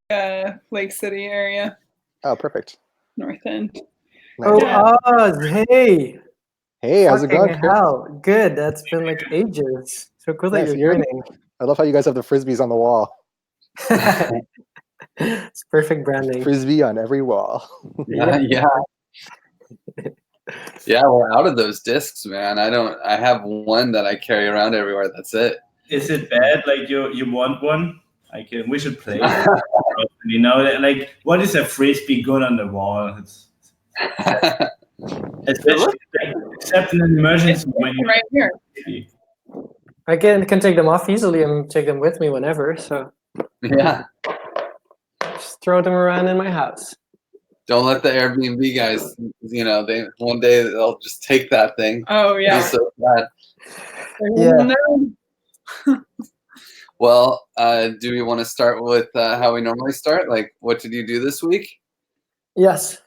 Lake City area. Oh, perfect. North End. Nice. Oh, Yeah. Oz, hey. Hey, how's it going, Fucking Chris? hell. Good. That's been like ages. So cool that Nice. you're joining. I love how you guys have the frisbees on the wall. It's perfect branding. Frisbee on every wall. Yeah. Yeah, we're out of those discs, man. I have one that I carry around everywhere. That's it. Is it bad? Like you want one? Like we should play it. You know, like what is a frisbee good on the wall? Especially except in an emergency when you right here. I can take them off easily and take them with me whenever. So Yeah. just throw them around in my house. Don't let the Airbnb guys, one day they'll just take that thing. Oh yeah. It's so bad. Yeah. Well, do we want to start with how we normally start? Like, what did you do this week? Yes.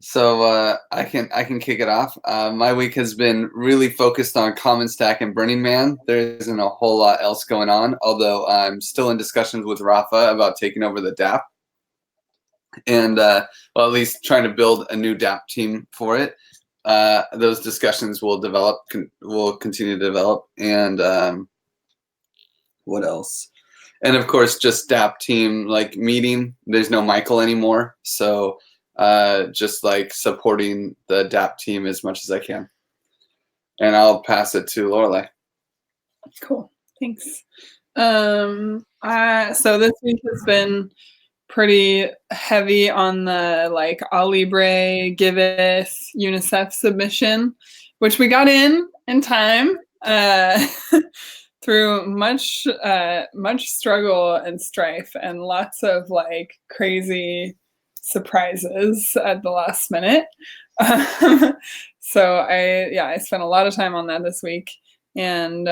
So I can kick it off. My week has been really focused on Common Stack and Burning Man. There isn't a whole lot else going on, although I'm still in discussions with Rafa about taking over the DApp. And well, at least trying to build a new DApp team for it. Those discussions will continue to develop. And what else? And of course, just DApp team like meeting. There's no Michael anymore, so just like supporting the DApp team as much as I can. And I'll pass it to Lorelei. Cool. Thanks. So this week has been pretty heavy on the like Libre, Giveth, UNICEF submission, which we got in time through much struggle and strife and lots of like crazy surprises at the last minute. So I spent a lot of time on that this week, and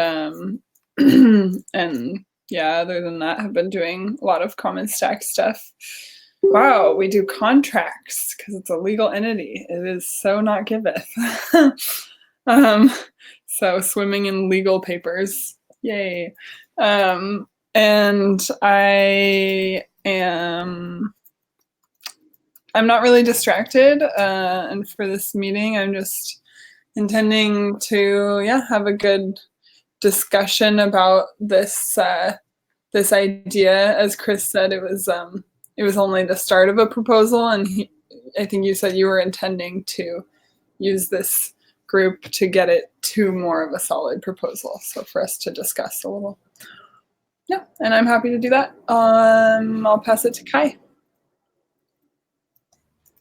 and yeah, other than that, I've been doing a lot of Common Stack stuff. Wow, we do contracts because it's a legal entity. It is so not Giveth. So swimming in legal papers, yay! And I'm not really distracted, and for this meeting, I'm just intending to have a good discussion about this this idea. As Chris said, it was only the start of a proposal, and I think you said you were intending to use this group to get it to more of a solid proposal. So for us to discuss a little, and I'm happy to do that. I'll pass it to Kai.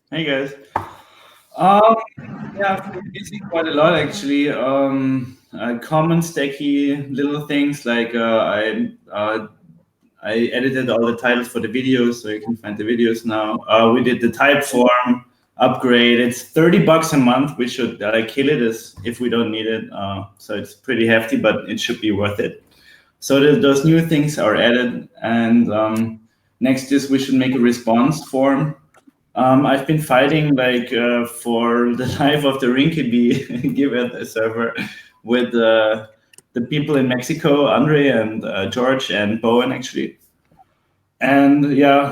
Hey guys. I've been busy quite a lot actually. Common stacky little things like I edited all the titles for the videos, so you can find the videos now. We did the type form upgrade. It's $30 a month. We should kill it as if we don't need it. So it's pretty hefty, but it should be worth it. So those new things are added, and next is we should make a response form. I've been fighting for the life of the Rinkeby Giveth server with the people in Mexico, Andre and George and Bowen actually. And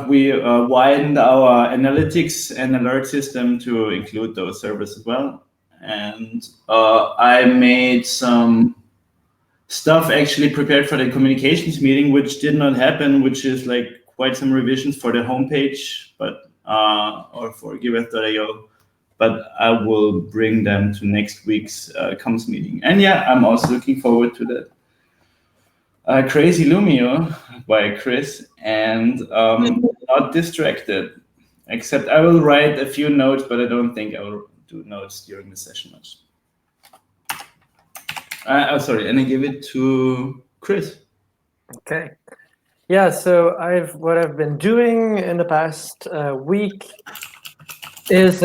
we widened our analytics and alert system to include those servers as well. And I made some stuff actually prepared for the communications meeting, which did not happen, which is like quite some revisions for the homepage, but or for Giveth.io, but I will bring them to next week's comms meeting. And I'm also looking forward to that Crazy Lumio by Chris, and not distracted, except I will write a few notes, but I don't think I will do notes during the session much. Sorry, and I give it to Chris. Okay. Yeah, so what I've been doing in the past week is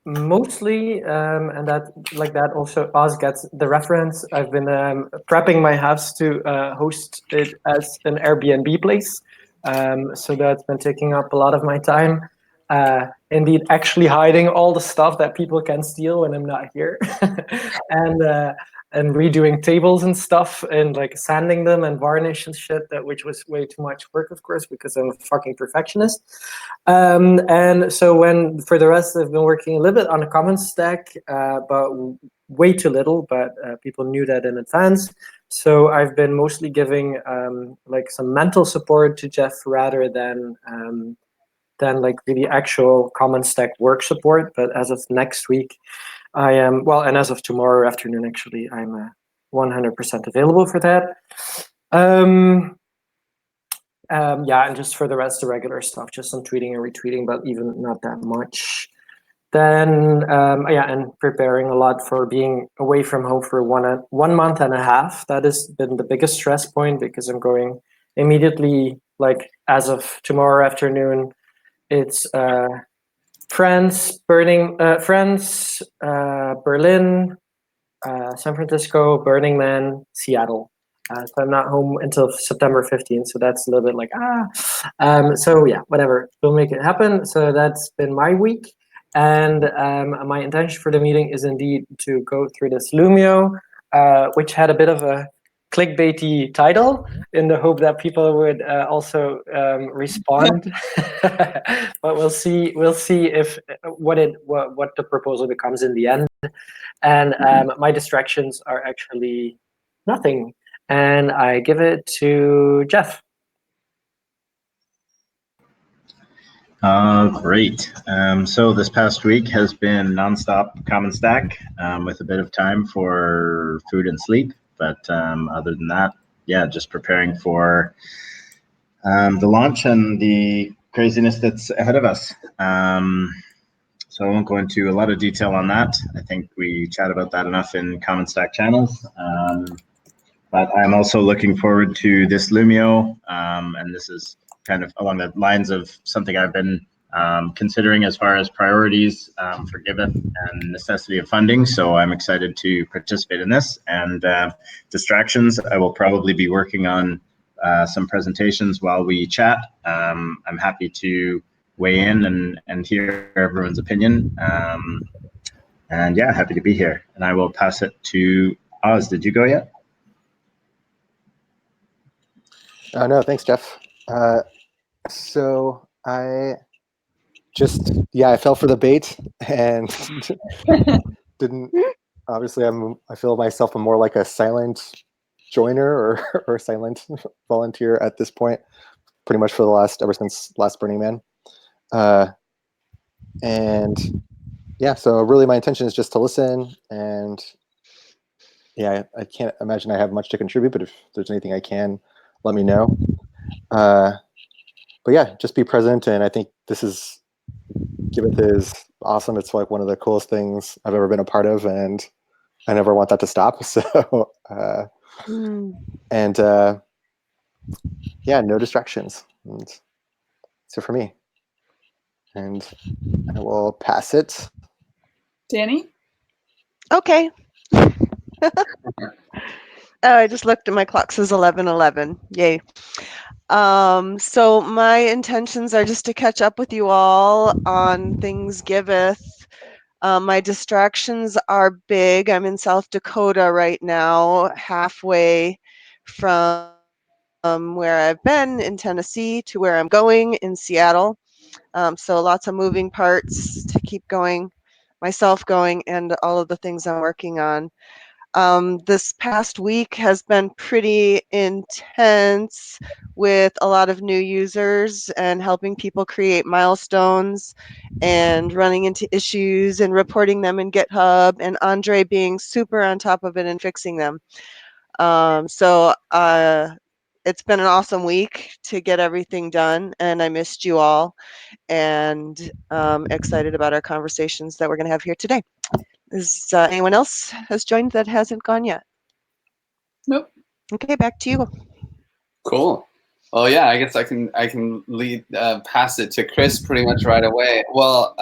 mostly, and that also Oz gets the reference. I've been prepping my house to host it as an Airbnb place. So that's been taking up a lot of my time. Indeed, actually hiding all the stuff that people can steal when I'm not here. And and redoing tables and stuff and like sanding them and varnish and shit, which was way too much work, of course, because I'm a fucking perfectionist. And so for the rest, I've been working a little bit on a common stack, but way too little, but people knew that in advance. So I've been mostly giving like some mental support to Jeff rather than like the actual common stack work support. But as of next week, I am, well, and as of tomorrow afternoon, actually, I'm 100% available for that. Yeah, and just for the rest, the regular stuff, just some tweeting and retweeting, but even not that much. Then, yeah, and preparing a lot for being away from home for 1 month and a half. That has been the biggest stress point because I'm going immediately, like as of tomorrow afternoon, it's France, Berlin, San Francisco, Burning Man, Seattle. So I'm not home until September 15th. So that's a little bit like, so yeah, whatever, we'll make it happen. So that's been my week. And my intention for the meeting is indeed to go through this Lumio, which had a bit of a clickbaity title in the hope that people would also respond. But we'll see if what the proposal becomes in the end. And my distractions are actually nothing. And I give it to Jeff. Great. So this past week has been nonstop common stack with a bit of time for food and sleep. But other than that, yeah, just preparing for the launch and the craziness that's ahead of us. So I won't go into a lot of detail on that. I think we chat about that enough in common stack channels. But I'm also looking forward to this Lumio, and this is kind of along the lines of something I've been considering as far as priorities for Giveth and necessity of funding. So I'm excited to participate in this. And distractions, I will probably be working on some presentations while we chat. I'm happy to weigh in and hear everyone's opinion. And yeah, happy to be here. And I will pass it to Oz. Did you go yet? No, thanks, Jeff. So I I fell for the bait and didn't. Obviously, I feel myself more like a silent joiner or silent volunteer at this point, pretty much for ever since last Burning Man. And yeah, so really my intention is just to listen, and yeah, I can't imagine I have much to contribute, but if there's anything I can, let me know. But yeah, just be present, and I think Giveth is awesome. It's like one of the coolest things I've ever been a part of, and I never want that to stop. So, and yeah, no distractions. And so for me, and I will pass it. Danny? Okay. I just looked at my clock, says 11:11. Yay. So my intentions are just to catch up with you all on things Giveth. My distractions are big. I'm in South Dakota right now, halfway from where I've been in Tennessee to where I'm going in Seattle. So lots of moving parts to keep myself going, and all of the things I'm working on. This past week has been pretty intense with a lot of new users and helping people create milestones and running into issues and reporting them in GitHub, and Andre being super on top of it and fixing them. So it's been an awesome week to get everything done, and I missed you all, and excited about our conversations that we're going to have here today. Is anyone else has joined that hasn't gone yet? Nope. Okay, back to you. Cool. Well, yeah, I guess I can pass it to Chris pretty much right away. Well,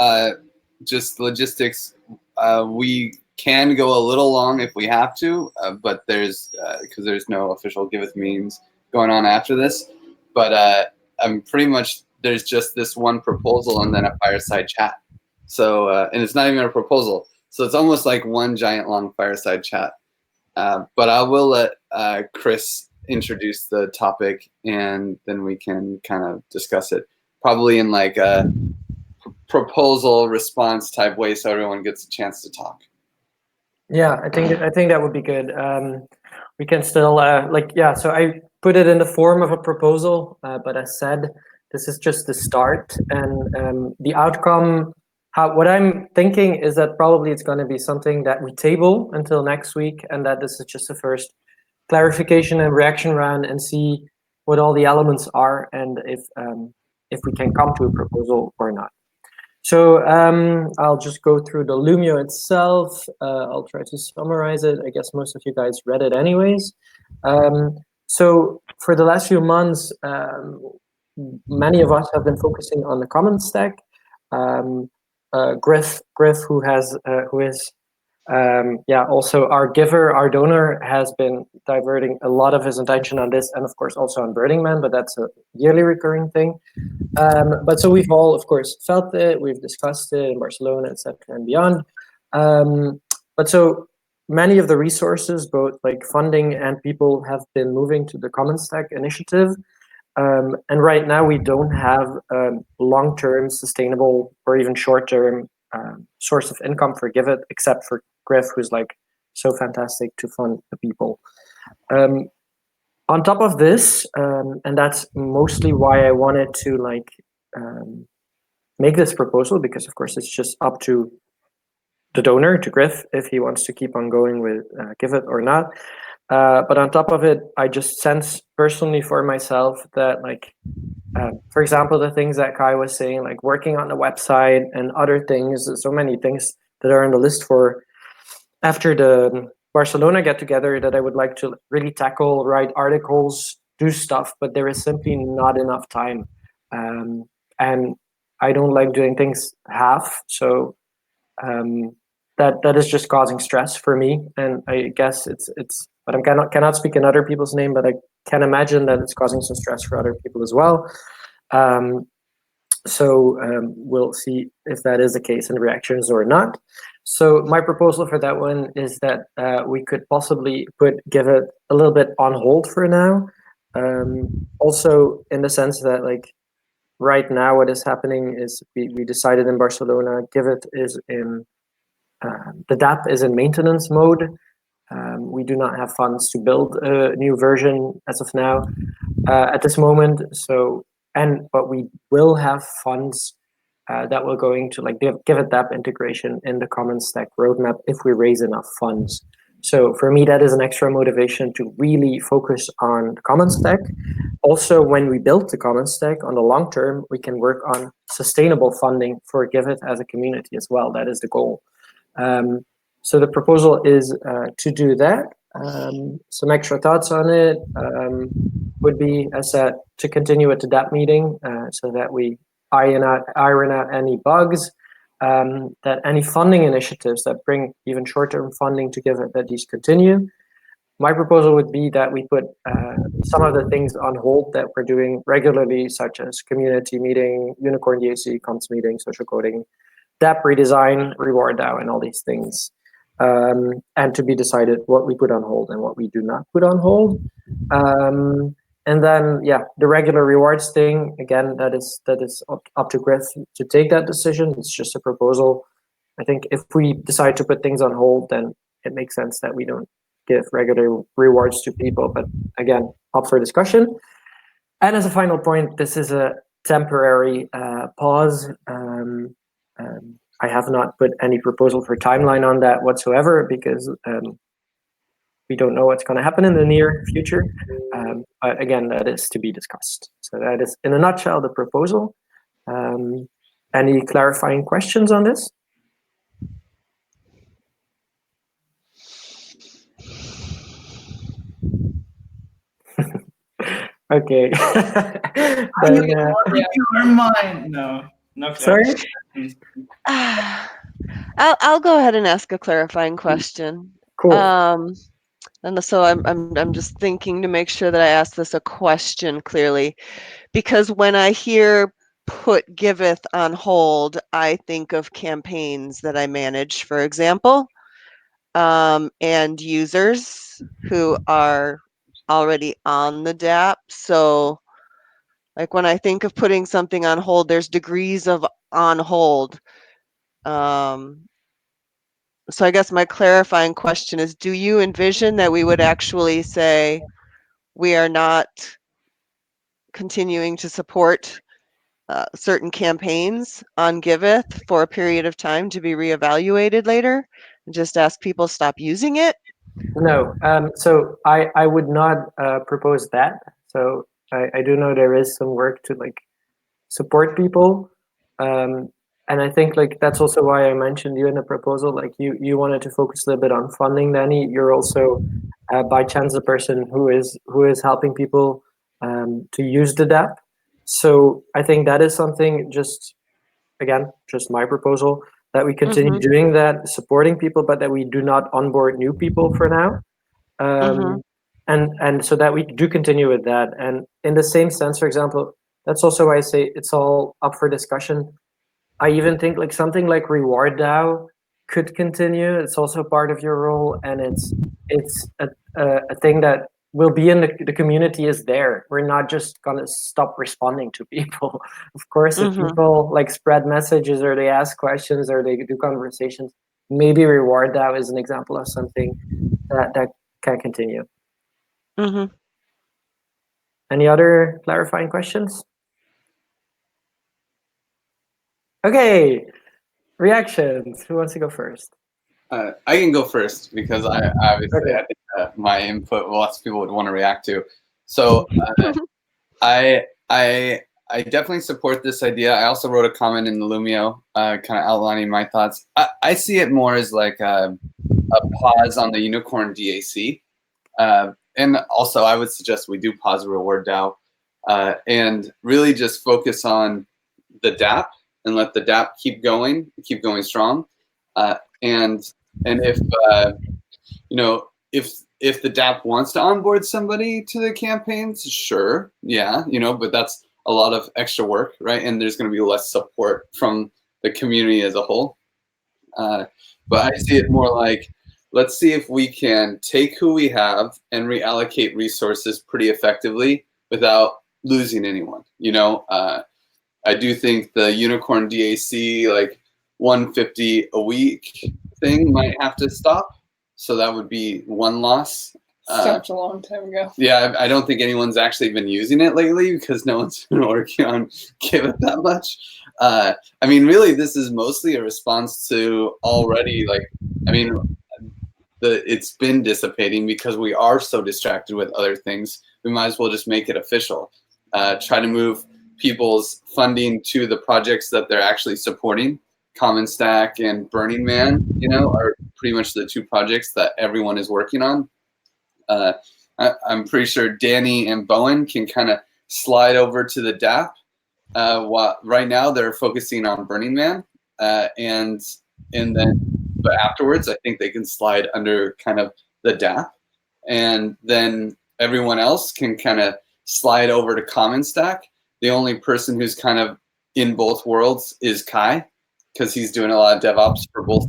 just logistics. We can go a little long if we have to, but because there's no official Giveth meetings going on after this. But I'm pretty much, there's just this one proposal and then a fireside chat. So and it's not even a proposal. So it's almost like one giant long fireside chat. But I will let Chris introduce the topic, and then we can kind of discuss it, probably in like a proposal response type way, so everyone gets a chance to talk. Yeah, I think that would be good. We can still so I put it in the form of a proposal, but as said, this is just the start, and the outcome. What I'm thinking is that probably it's going to be something that we table until next week, and that this is just the first clarification and reaction round, and see what all the elements are, and if we can come to a proposal or not. So I'll just go through the Lumio itself. I'll try to summarize it. I guess most of you guys read it anyways. So for the last few months, many of us have been focusing on the common stack. Griff, who is also our giver, our donor, has been diverting a lot of his attention on this, and of course also on Burning Man, but that's a yearly recurring thing. But so we've all, of course, felt it, we've discussed it in Barcelona, etc., and beyond. But so many of the resources, both like funding and people, have been moving to the Common Stack initiative. And right now we don't have a long-term, sustainable, or even short-term source of income for Giveth, except for Griff, who's like so fantastic to fund the people. On top of this, and that's mostly why I wanted to make this proposal, because of course it's just up to the donor, to Griff, if he wants to keep on going with Giveth or not. But on top of it, I just sense personally for myself that, for example, the things that Kai was saying, like working on the website and other things, so many things that are on the list for after the Barcelona get together that I would like to really tackle, write articles, do stuff, but there is simply not enough time. And I don't like doing things half. So that is just causing stress for me. And I guess it's but I cannot speak in other people's name, but I can imagine that it's causing some stress for other people as well. So we'll see if that is the case in reactions or not. So my proposal for that one is that we could possibly give it a little bit on hold for now. Also, in the sense that right now what is happening is we decided in Barcelona, Giveth is in, the DApp is in maintenance mode. We do not have funds to build a new version as of now at this moment. But we will have funds that will go into Giveth DApp integration in the Common Stack roadmap if we raise enough funds. So for me, that is an extra motivation to really focus on the Common Stack. Also, when we build the Common Stack on the long term, we can work on sustainable funding for Giveth as a community as well. That is the goal. So the proposal is to do that. Some extra thoughts on it would be, as said, to continue with the DApp meeting so that we iron out any bugs, that any funding initiatives that bring even short-term funding to Giveth, that these continue. My proposal would be that we put some of the things on hold that we're doing regularly, such as community meeting, Unicorn DAC, comms meeting, social coding, DApp redesign, reward DAO, and all these things. And to be decided what we put on hold and what we do not put on hold. And then, the regular rewards thing, again, that is up to Griff to take that decision. It's just a proposal. I think if we decide to put things on hold, then it makes sense that we don't give regular rewards to people. But again, up for discussion. And as a final point, this is a temporary pause. I have not put any proposal for timeline on that whatsoever, because we don't know what's going to happen in the near future. But again, that is to be discussed. So that is, in a nutshell, the proposal. Any clarifying questions on this? Okay. Then, Your mind. No. Sorry? I'll go ahead and ask a clarifying question. Cool. And so I'm just thinking to make sure that I ask this a question clearly, because when I hear put Giveth on hold, I think of campaigns that I manage, for example. and users who are already on the DApp. So like when I think of putting something on hold, there's degrees of on hold. So I guess my clarifying question is, do you envision that we would actually say we are not continuing to support certain campaigns on Giveth for a period of time to be reevaluated later, and just ask people stop using it? No, so I would not propose that. So I do know there is some work to like support people, and I think like that's also why I mentioned you in the proposal. Like you wanted to focus a little bit on funding, Danny. You're also by chance the person who is helping people to use the DApp. So I think that is something, just again, just my proposal, that we continue doing that, supporting people, but that we do not onboard new people for now. And so that we do continue with that. And in the same sense, for example, that's also why I say it's all up for discussion. I even think like something like Reward DAO could continue. It's also part of your role, and it's a thing that will be in the community is there. We're not just gonna stop responding to people. Of course, if people like spread messages or they ask questions or they do conversations, maybe Reward DAO is an example of something that can continue. Any other clarifying questions? Okay, reactions. Who wants to go first? I can go first because I obviously I think my input lots of people would want to react to. So I definitely support this idea. I also wrote a comment in the Lumio, kind of outlining my thoughts. I see it more as like a pause on the Unicorn DAC, and also I would suggest we do pause Reward DAO, and really just focus on the DApp and let the DApp keep going strong, and if you know, if the DApp wants to onboard somebody to the campaigns, sure, yeah, you know, but that's a lot of extra work, right? And there's going to be less support from the community as a whole. But I see it more like, let's see if we can take who we have and reallocate resources pretty effectively without losing anyone. You know, I do think the Unicorn DAC, like 150 a week thing might have to stop. So that would be one loss. Stopped a long time ago. Yeah, I don't think anyone's actually been using it lately because no one's been working on Giveth that much. I mean, really, this is mostly a response to already, like, I mean, it's been dissipating because we are so distracted with other things. We might as well just make it official. Try to move people's funding to the projects that they're actually supporting. Common Stack and Burning Man, you know, are pretty much the two projects that everyone is working on. I'm pretty sure Danny and Bowen can kind of slide over to the DApp. While right now they're focusing on Burning Man, and then but afterwards I think they can slide under kind of the DApp, and then everyone else can kind of slide over to Common Stack. The only person who's kind of in both worlds is Kai, because he's doing a lot of DevOps for both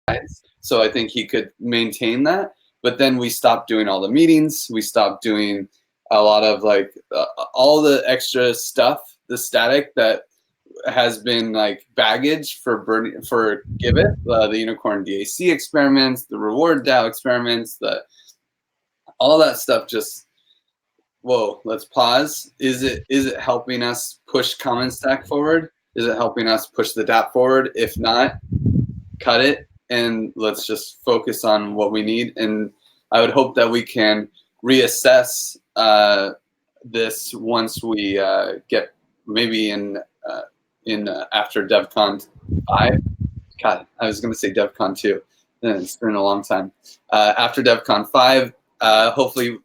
sides. So I think he could maintain that. But then we stopped doing all the meetings. We stopped doing a lot of like all the extra stuff, the static that has been like baggage for Giveth, the Unicorn DAC experiments, the Reward DAO experiments, all that stuff. Just whoa, let's pause. Is it helping us push Common Stack forward? Is it helping us push the DApp forward? If not, cut it and let's just focus on what we need. And I would hope that we can reassess this once we get maybe in after DevCon 5. God, I was going to say DevCon 2. It's been a long time. After DevCon 5, hopefully,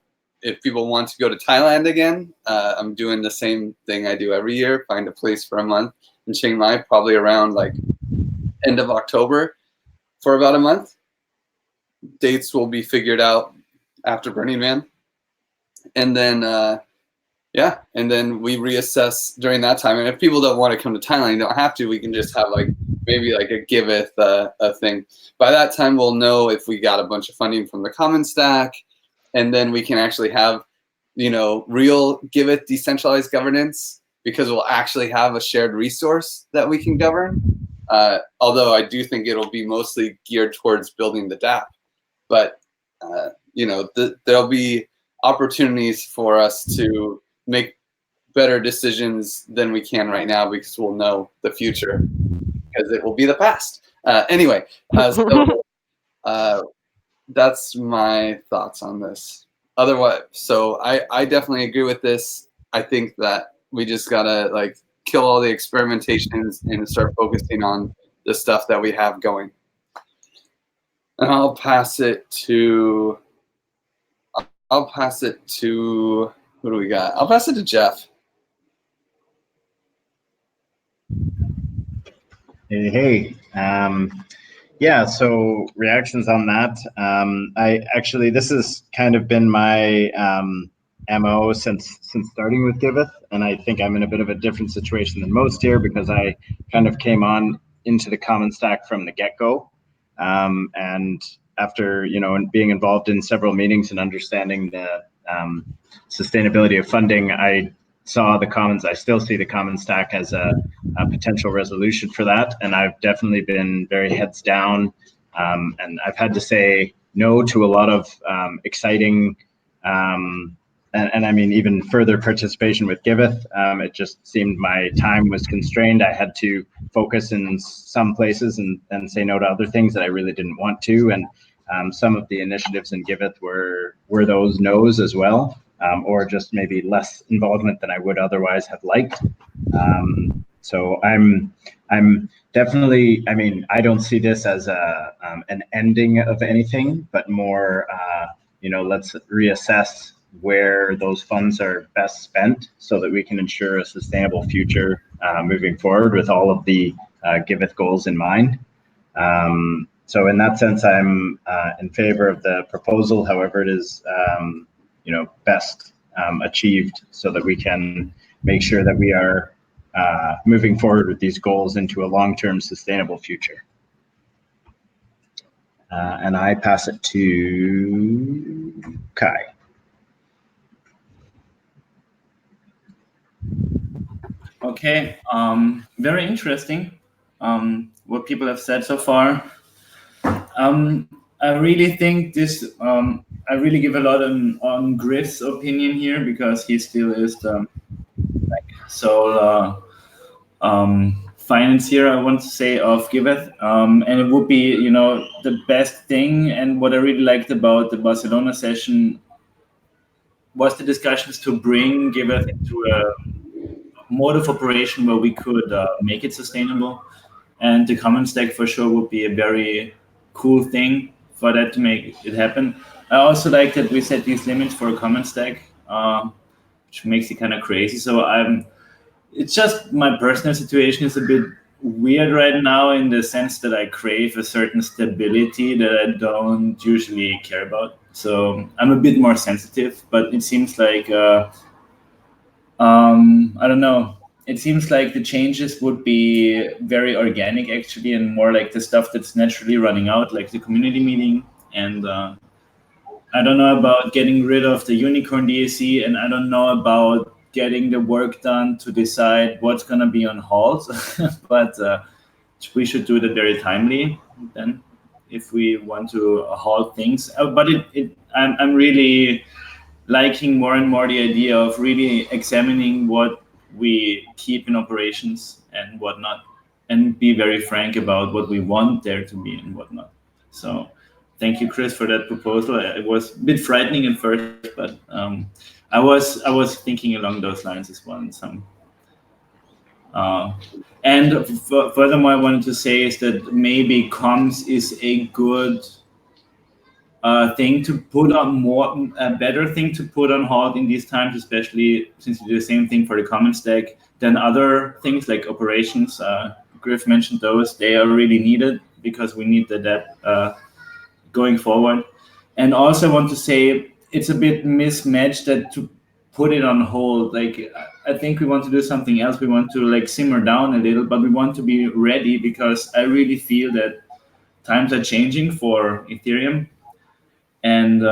if people want to go to Thailand again, I'm doing the same thing I do every year, find a place for a month in Chiang Mai, probably around like end of October for about a month. Dates will be figured out after Burning Man. And then Yeah, and then we reassess during that time. And if people don't want to come to Thailand, you don't have to. We can just have like maybe like a Giveth a thing. By that time, we'll know if we got a bunch of funding from the Common Stack, and then we can actually have, you know, real Giveth decentralized governance, because we'll actually have a shared resource that we can govern. Although I do think it'll be mostly geared towards building the DApp, but you know, there'll be opportunities for us to make better decisions than we can right now, because we'll know the future, because it will be the past. Anyway, so that's my thoughts on this. Otherwise, so I definitely agree with this. I think that we just gotta like kill all the experimentations and start focusing on the stuff that we have going. And I'll pass it to who do we got? I'll pass it to Jeff. Hey. Yeah, so reactions on that. This has kind of been my MO since starting with Giveth, and I think I'm in a bit of a different situation than most here, because I kind of came on into the Common Stack from the get-go, and after being involved in several meetings and understanding the sustainability of funding, I still see the Common Stack as a potential resolution for that, and I've definitely been very heads down, and I've had to say no to a lot of exciting and I mean even further participation with Giveth. It just seemed my time was constrained. I had to focus in some places and say no to other things that I really didn't want to, and some of the initiatives in Giveth were those no's as well, or just maybe less involvement than I would otherwise have liked. So I'm definitely, I mean, I don't see this as an ending of anything, but more, let's reassess where those funds are best spent so that we can ensure a sustainable future moving forward with all of the Giveth goals in mind. So in that sense, I'm in favor of the proposal, however it is, best achieved, so that we can make sure that we are moving forward with these goals into a long-term sustainable future. And I pass it to Kai. Okay, very interesting what people have said so far. I really think this, I really give a lot on Griff's opinion here, because he still is the sole financier, I want to say, of Giveth, and it would be, the best thing. And what I really liked about the Barcelona session was the discussions to bring Giveth into a mode of operation where we could make it sustainable. And the Common Stack for sure would be a very cool thing for that to make it happen. I also like that we set these limits for a Common Stack, which makes it kind of crazy. So it's just my personal situation is a bit weird right now, in the sense that I crave a certain stability that I don't usually care about. So I'm a bit more sensitive, but it seems like, I don't know. It seems like the changes would be very organic, actually, and more like the stuff that's naturally running out, like the community meeting. And I don't know about getting rid of the unicorn DAC, and I don't know about getting the work done to decide what's going to be on hold. But we should do that very timely then, if we want to halt things. But I'm really liking more and more the idea of really examining what we keep in operations and whatnot, and be very frank about what we want there to be and whatnot. So thank you, Chris, for that proposal. It was a bit frightening at first, but I was thinking along those lines as well. And furthermore, I wanted to say is that maybe comms is a good thing to put on a better thing to put on hold in these times, especially since we do the same thing for the Common Stack than other things like operations. Griff mentioned those; they are really needed, because we need that going forward. And also, I want to say it's a bit mismatched that put it on hold. Like, I think we want to do something else. We want to like simmer down a little, but we want to be ready, because I really feel that times are changing for Ethereum. And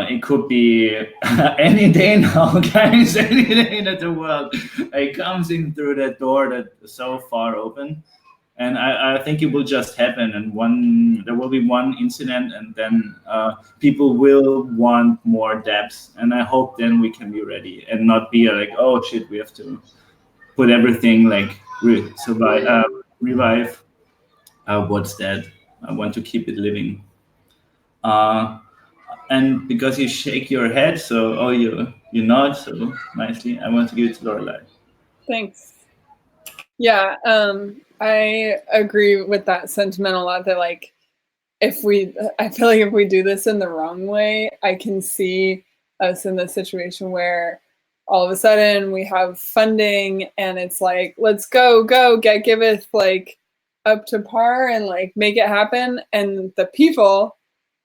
it could be any day now, guys, any day that the world like, comes in through that door that's so far open. And I think it will just happen, and there will be one incident, and then people will want more dApps, and I hope then we can be ready and not be like, oh shit, we have to put everything like revive. What's that? I want to keep it living. And because you shake your head, so you nod so nicely, I want to give it to Lorelai. Thanks. Yeah, I agree with that sentiment a lot, that like I feel like if we do this in the wrong way, I can see us in the situation where all of a sudden we have funding and it's like, let's go get Giveth like up to par and like make it happen, and the people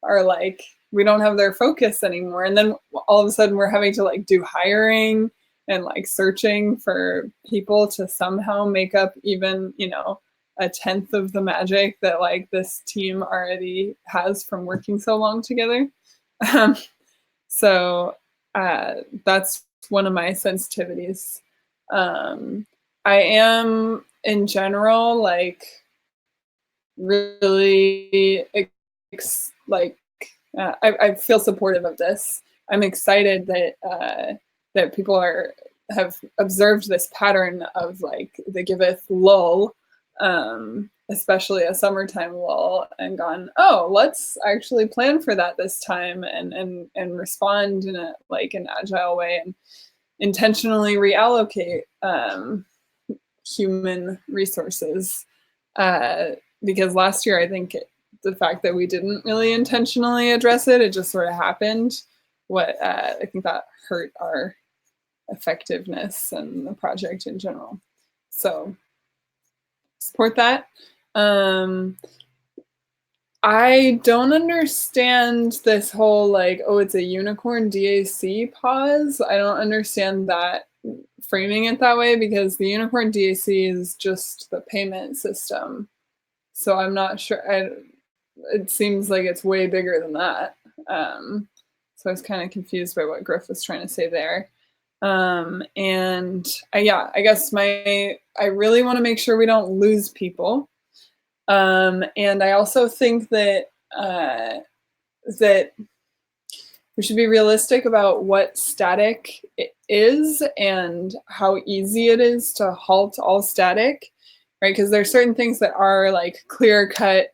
are like, we don't have their focus anymore, and then all of a sudden we're having to like do hiring and like searching for people to somehow make up even, you know, a tenth of the magic that like this team already has from working so long together. So that's one of my sensitivities. I am in general like really I feel supportive of this. I'm excited that that people have observed this pattern of like the Giveth lull, especially a summertime lull, and gone, oh, let's actually plan for that this time and respond in a like an agile way and intentionally reallocate human resources. Because last year, I think the fact that we didn't really intentionally address it, it just sort of happened. I think that hurt our effectiveness and the project in general. So support that. I don't understand this whole like, oh, it's a unicorn DAC pause. I don't understand that, framing it that way, because the unicorn DAC is just the payment system. So I'm not sure. It seems like it's way bigger than that. So I was kind of confused by what Griff was trying to say there. And I guess I really want to make sure we don't lose people. And I also think that that we should be realistic about what static is and how easy it is to halt all static, right? Because there's certain things that are like clear-cut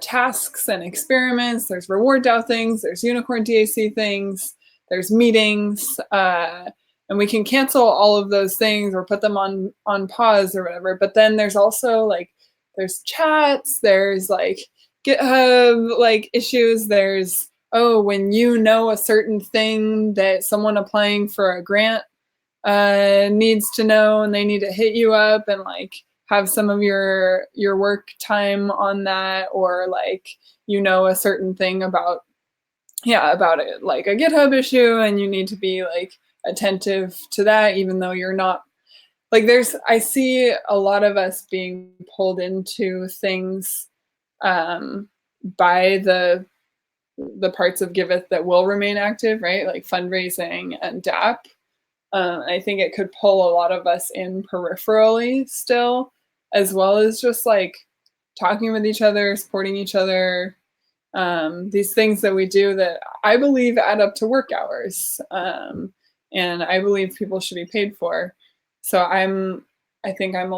tasks and experiments. There's reward DAO things, there's unicorn DAC things, there's meetings, and we can cancel all of those things or put them on pause or whatever. But then there's also like, there's chats, there's like GitHub like issues, there's, oh, when you know a certain thing that someone applying for a grant needs to know, and they need to hit you up and like have some of your work time on that, or like, you know, a certain thing about it, like a GitHub issue, and you need to be like attentive to that, even though you're not like, I see a lot of us being pulled into things by the parts of Giveth that will remain active, right? Like fundraising and dApp. I think it could pull a lot of us in peripherally still, as well as just like talking with each other, supporting each other. These things that we do that I believe add up to work hours. And I believe people should be paid for. So I think it's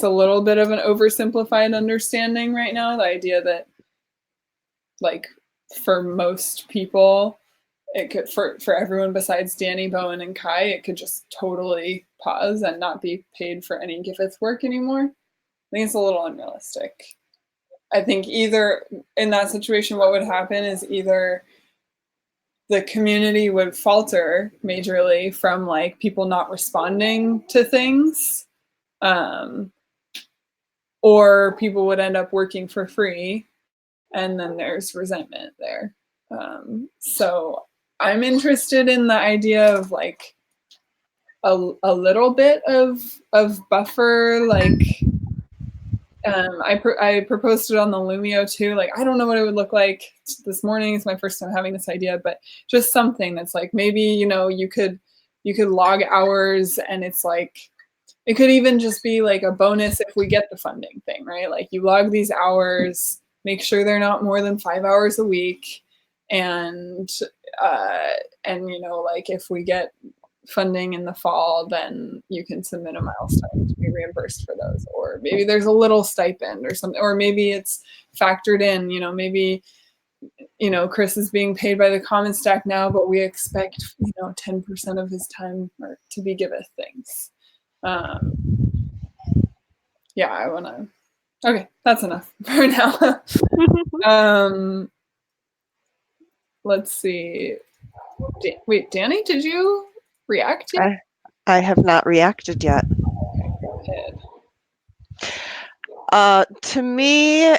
a little bit of an oversimplified understanding right now, the idea that like for most people, it could, for everyone besides Danny, Bowen, and Kai, it could just totally pause and not be paid for any Giveth work anymore. I think it's a little unrealistic. I think either in that situation, what would happen is either the community would falter majorly from like people not responding to things, or people would end up working for free, and then there's resentment there. So I'm interested in the idea of like a little bit of buffer, like I proposed it on the Lumio too. Like, I don't know what it would look like. This morning is my first time having this idea, but just something that's like, maybe, you know, you could log hours, and it's like, it could even just be like a bonus if we get the funding thing, right? Like, you log these hours, make sure they're not more than 5 hours a week. And you know, like, if we get funding in the fall, then you can submit a milestone to be reimbursed for those. Or maybe there's a little stipend or something, or maybe it's factored in, you know, maybe, you know, Chris is being paid by the Common Stack now, but we expect, you know, 10% of his time to be Giveth things. Yeah, I want to, okay, that's enough for now. Let's see. Wait, Danny, did you react yet? I have not reacted yet. Okay, go ahead. To me,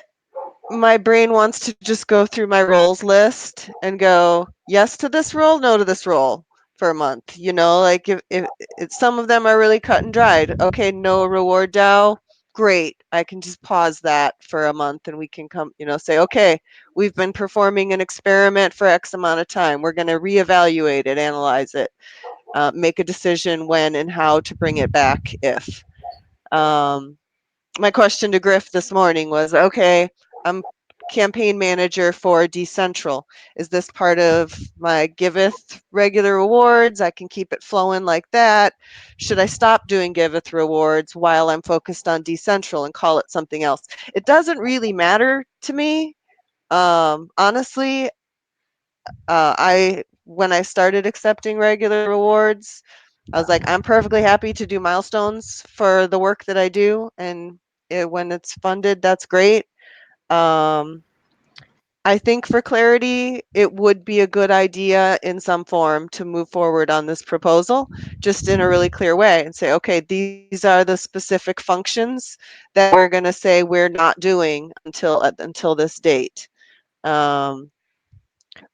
my brain wants to just go through my roles list and go yes to this role, no to this role for a month. You know, like if some of them are really cut and dried. Okay, no reward DAO. Great. I can just pause that for a month, and we can come, you know, say, okay, we've been performing an experiment for X amount of time. We're going to reevaluate it, analyze it, make a decision when and how to bring it back if. My question to Griff this morning was, okay, I'm campaign manager for Decentral. Is this part of my Giveth regular rewards? I can keep it flowing like that. Should I stop doing Giveth rewards while I'm focused on Decentral and call it something else? It doesn't really matter to me. Honestly, when I started accepting regular rewards, I was like, I'm perfectly happy to do milestones for the work that I do, and when it's funded, that's great. I think for clarity, it would be a good idea in some form to move forward on this proposal, just in a really clear way, and say, okay, these are the specific functions that we're going to say we're not doing until this date. But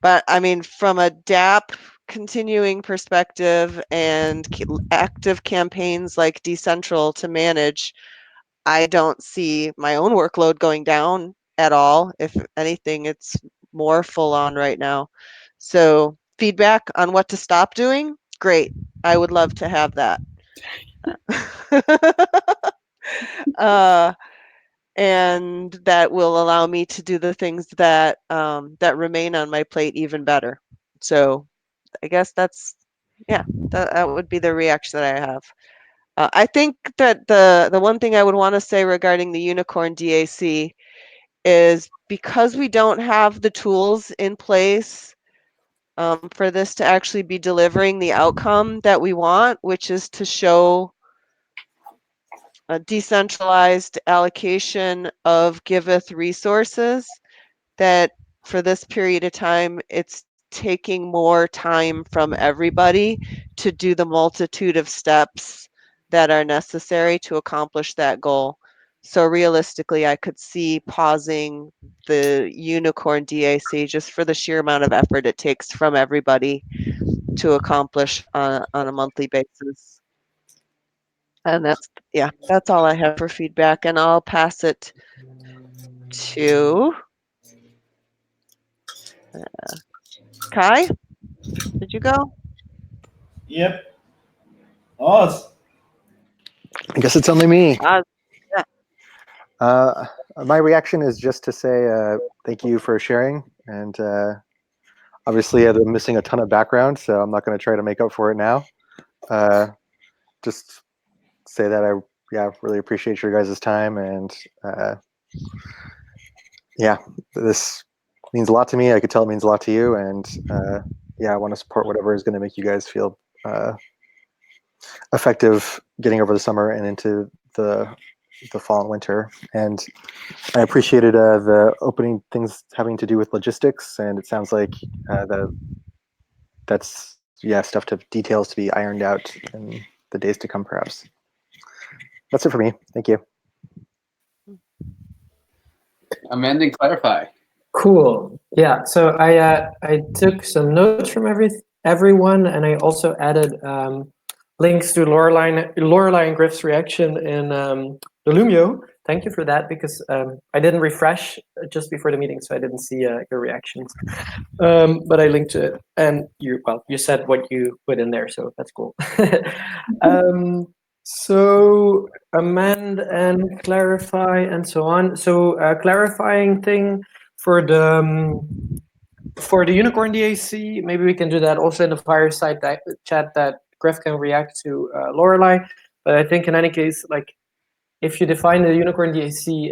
I mean, from a DApp continuing perspective and active campaigns like Decentral to manage, I don't see my own workload going down at all. If anything, it's more full on right now. So feedback on what to stop doing, great. I would love to have that. And that will allow me to do the things that that remain on my plate even better. So I guess that would be the reaction that I have. I think that the one thing I would want to say regarding the Unicorn DAC is, because we don't have the tools in place for this to actually be delivering the outcome that we want, which is to show a decentralized allocation of Giveth resources, that for this period of time, it's taking more time from everybody to do the multitude of steps that are necessary to accomplish that goal. So realistically, I could see pausing the Unicorn DAC just for the sheer amount of effort it takes from everybody to accomplish on a monthly basis. And that's all I have for feedback, and I'll pass it to Kai. Did you go? Yep. Oz. I guess it's only me. Yeah. My reaction is just to say thank you for sharing, and obviously I'm missing a ton of background, so I'm not going to try to make up for it now. Just say that I really appreciate your guys' time, and this means a lot to me. I could tell it means a lot to you, and I want to support whatever is going to make you guys feel effective getting over the summer and into the fall and winter. And I appreciated the opening things having to do with logistics, and it sounds like that's stuff to details to be ironed out in the days to come, perhaps. That's it for me. Thank you. Amend and clarify. Cool. Yeah. So I took some notes from everyone, and I also added links to Lorelei and Griff's reaction in the Lumio. Thank you for that, because I didn't refresh just before the meeting, so I didn't see your reactions. But I linked to it, and you said what you put in there, so that's cool. So amend and clarify and so on. So clarifying thing for the unicorn DAC, maybe we can do that also in the fireside chat that Griff can react to Lorelei. But I think in any case, like if you define the unicorn DAC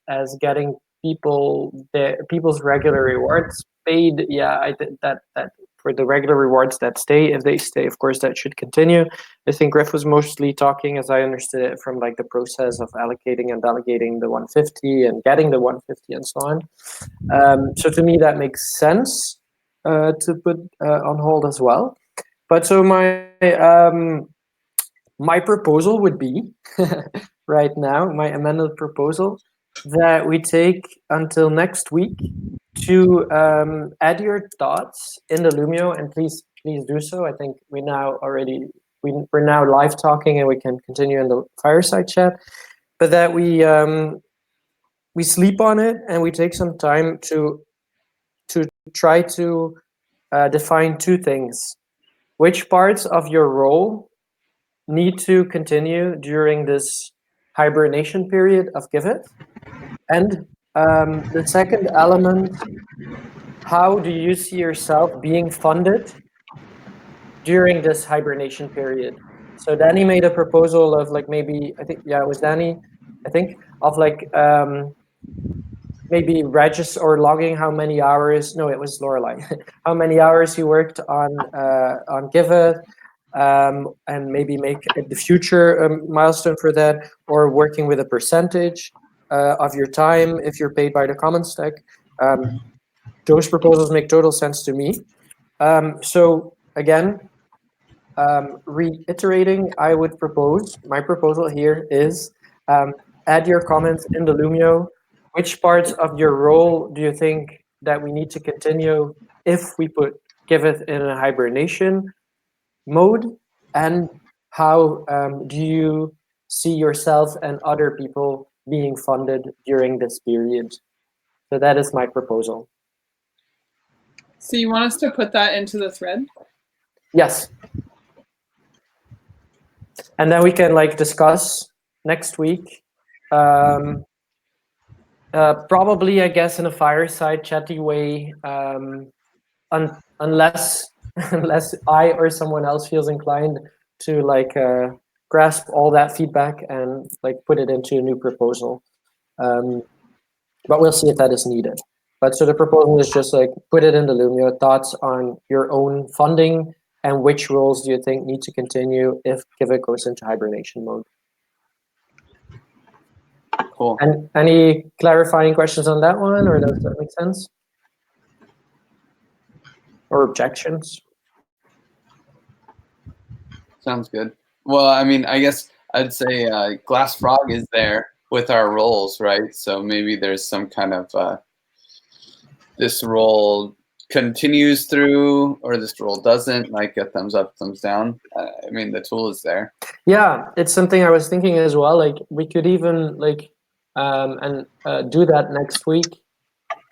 as getting people's regular rewards paid, yeah, I think that for the regular rewards that stay, if they stay, of course, that should continue. I think Griff was mostly talking, as I understood it, from like the process of allocating and delegating the 150 and getting the 150 and so on. So to me, that makes sense to put on hold as well. But so my proposal would be right now, my amended proposal, that we take until next week to add your thoughts in the Lumio, and please do so. I think we're now live talking, and we can continue in the fireside chat, but that we sleep on it and we take some time to try to define two things: which parts of your role need to continue during this hibernation period of Giveth, and the second element, how do you see yourself being funded during this hibernation period? So Danny made a proposal of like maybe, I think, yeah, it was Danny, I think, of like maybe register or logging how many hours, no, it was Lorelei, how many hours you worked on Giveth, and maybe make the future milestone for that, or working with a percentage of your time if you're paid by the common stack. Those proposals make total sense to me. So again, reiterating, I would propose, my proposal here is add your comments in the Lumio. Which parts of your role do you think that we need to continue if we put Giveth in a hibernation mode? And how do you see yourself and other people being funded during this period? So that is my proposal. So you want us to put that into the thread? Yes. And then we can like discuss next week. Probably, I guess, in a fireside chatty way, unless I or someone else feels inclined to like grasp all that feedback and like put it into a new proposal. But we'll see if that is needed. But so the proposal is just like put it in the Lumio, thoughts on your own funding and which roles do you think need to continue if Giveth goes into hibernation mode. Cool. And any clarifying questions on that one, or does that make sense? Or objections? Sounds good. Well, I mean, I guess I'd say Glass Frog is there with our roles, right? So maybe there's some kind of this role continues through, or this role doesn't, like a thumbs up, thumbs down. I mean, the tool is there. Yeah, it's something I was thinking as well. Like we could even like do that next week.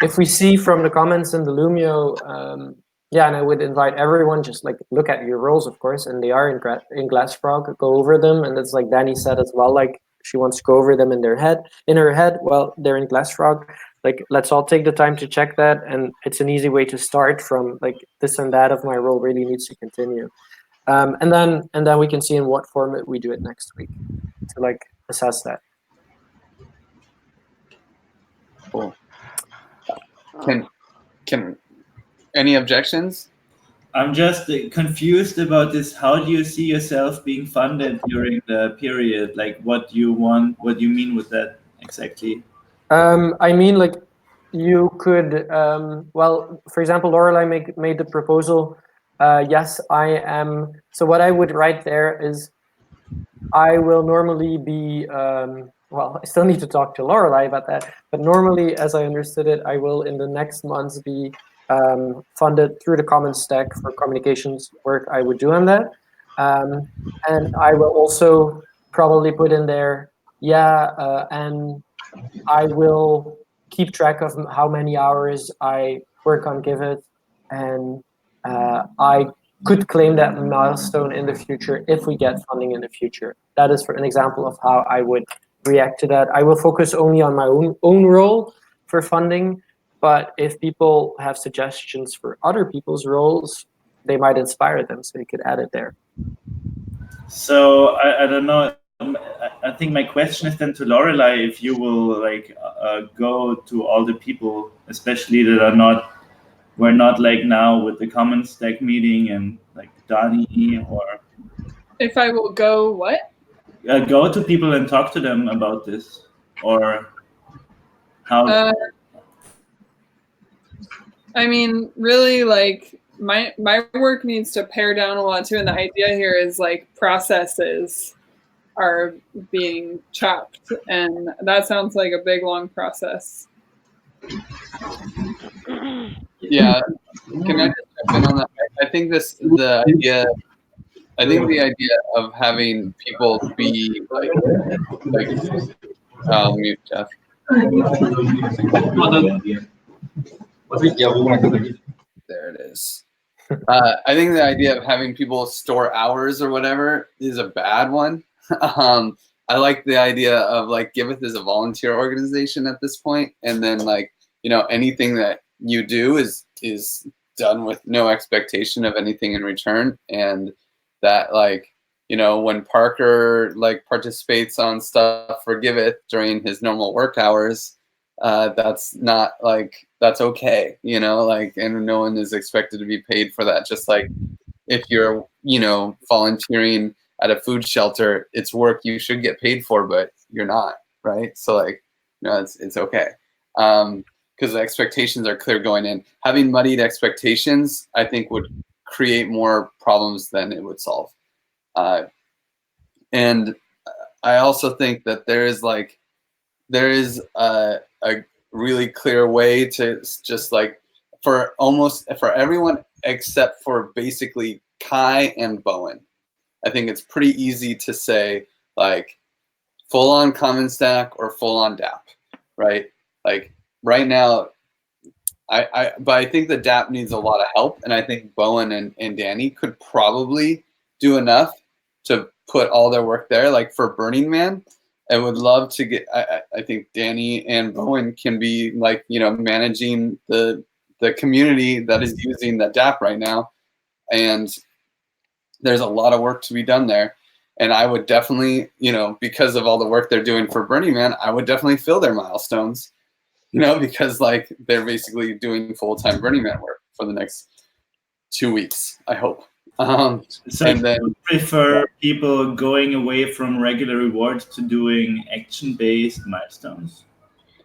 If we see from the comments in the Lumio, yeah, and I would invite everyone, just like look at your roles, of course, and they are in Glass Frog, go over them. And it's like Danny said as well, like she wants to go over them in her head. Well, they're in Glass Frog. Like, let's all take the time to check that. And it's an easy way to start from like this and that of my role really needs to continue. And then we can see in what format we do it next week to like assess that. Cool. Can any objections? I'm just confused about this. How do you see yourself being funded during the period? Like, what do you want? What do you mean with that exactly? I mean, like, you could, well, for example, Lorelei made the proposal. Yes, I am. So what I would write there is, I will normally be well, I still need to talk to Lorelei about that. But normally, as I understood it, I will in the next months be funded through the Commons Stack for communications work I would do on that. And I will also probably put in there, and I will keep track of how many hours I work on Giveth, and I could claim that milestone in the future if we get funding in the future. That is for an example of how I would react to that. I will focus only on my own role for funding, but if people have suggestions for other people's roles, they might inspire them, so you could add it there. So I don't know. I think my question is then to Lorelei, if you will go to all the people, especially that we're not like now with the Common Stack meeting and like Dani, or If I will go what? Go to people and talk to them about this, or how? I mean, really, like my work needs to pare down a lot too, and the idea here is like processes are being chopped, and that sounds like a big long process. Yeah, can I just jump in on that? I think the idea of having people be like I'll mute Jeff. There it is. I think the idea of having people store hours or whatever is a bad one. I like the idea of like Giveth is a volunteer organization at this point, and then like, you know, anything that you do is done with no expectation of anything in return, and that like, you know, when Parker like participates on stuff for Giveth during his normal work hours, that's not like, that's okay, you know, like, and no one is expected to be paid for that. Just like if you're, you know, volunteering at a food shelter, it's work you should get paid for, but you're not, right? So like, you know, it's okay. Because the expectations are clear going in. Having muddied expectations, I think, would create more problems than it would solve. And I also think that there is a really clear way to just like, for everyone except for basically Kai and Bowen, I think it's pretty easy to say like full on Common Stack or full on DApp, right? Like right now, but I think the DApp needs a lot of help, and I think Bowen and Dani could probably do enough to put all their work there. Like for Burning Man, I would love to get. I think Dani and Bowen can be like, you know, managing the community that is using the DApp right now, and there's a lot of work to be done there. And I would definitely, you know, because of all the work they're doing for Burning Man, I would definitely fill their milestones, you know, because like they're basically doing full-time Burning Man work for the next 2 weeks, I hope. So and then prefer people going away from regular rewards to doing action-based milestones?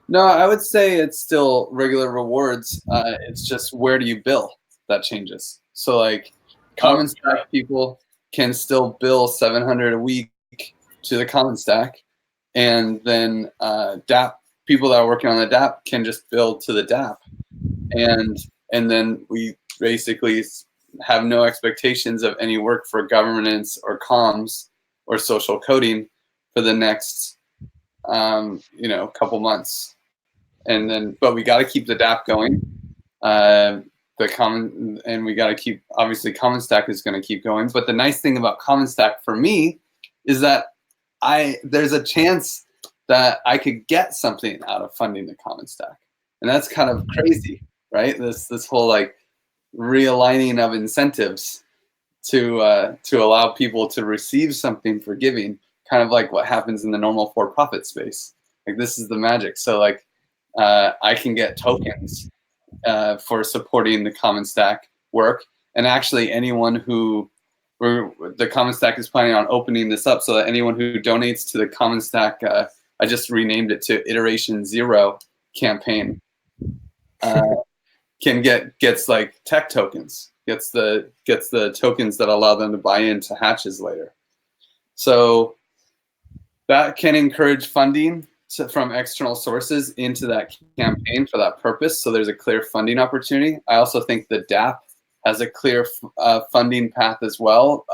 No, I would say it's still regular rewards. It's just where do you bill that changes. So like Common Stack people can still bill $700 a week to the Common Stack, and then DApp people that are working on the DApp can just bill to the DApp, and then we basically have no expectations of any work for governance or comms or social coding for the next you know, couple months, and then but we got to keep the DApp going. And we got to keep, obviously Common Stack is going to keep going. But the nice thing about Common Stack for me is that there's a chance that I could get something out of funding the Common Stack, and that's kind of crazy, right? This whole like realigning of incentives to allow people to receive something for giving, kind of like what happens in the normal for-profit space. Like this is the magic. So like I can get tokens for supporting the Common Stack work, and actually anyone who the Common Stack is planning on opening this up so that anyone who donates to the Common Stack, I just renamed it to Iteration 0 campaign, gets like tech tokens, gets the tokens that allow them to buy into hatches later. So that can encourage funding from external sources into that campaign for that purpose. So there's a clear funding opportunity. I also think the DAP has a clear funding path as well.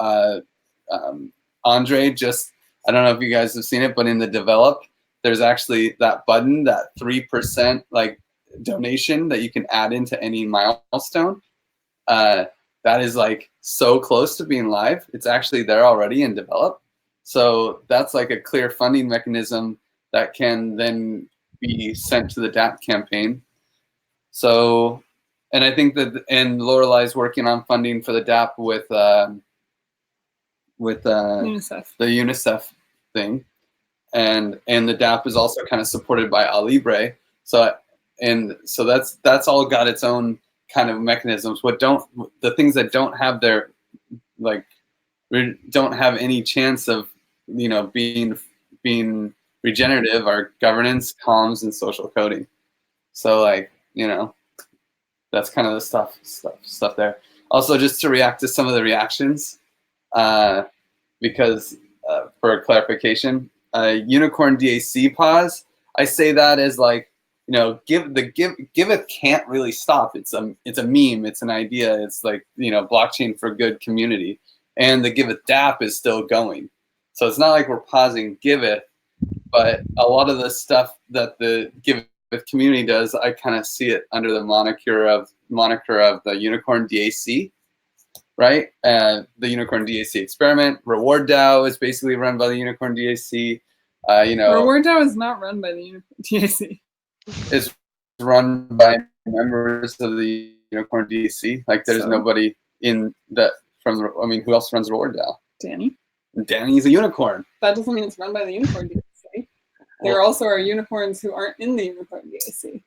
Andre I don't know if you guys have seen it, but in the develop, there's actually that button, that 3% like donation that you can add into any milestone. That is like so close to being live. It's actually there already in develop. So that's like a clear funding mechanism that can then be sent to the DAP campaign. So, and I think that, and Lorelai's working on funding for the DAP with UNICEF. the UNICEF thing, and the DAP is also kind of supported by Alibre. So that's all got its own kind of mechanisms. The things that don't have their don't have any chance of being regenerative are governance, comms, and social coding. So that's kind of the stuff there. Also, just to react to some of the reactions, because for clarification, unicorn DAC pause. I say that as Giveth can't really stop. It's a meme. It's an idea. It's blockchain for good community, and the Giveth DAP is still going. So it's not like we're pausing Giveth, but a lot of the stuff that the Giveth community does, I kind of see it under the moniker of the unicorn DAC, right? The unicorn DAC experiment. Reward DAO is basically run by the unicorn DAC. Reward DAO is not run by the unicorn DAC. It's run by members of the unicorn DAC. There's nobody in that who else runs Reward DAO? Danny's a unicorn. That doesn't mean it's run by the unicorn DAC. There also are unicorns who aren't in the unicorn DAC.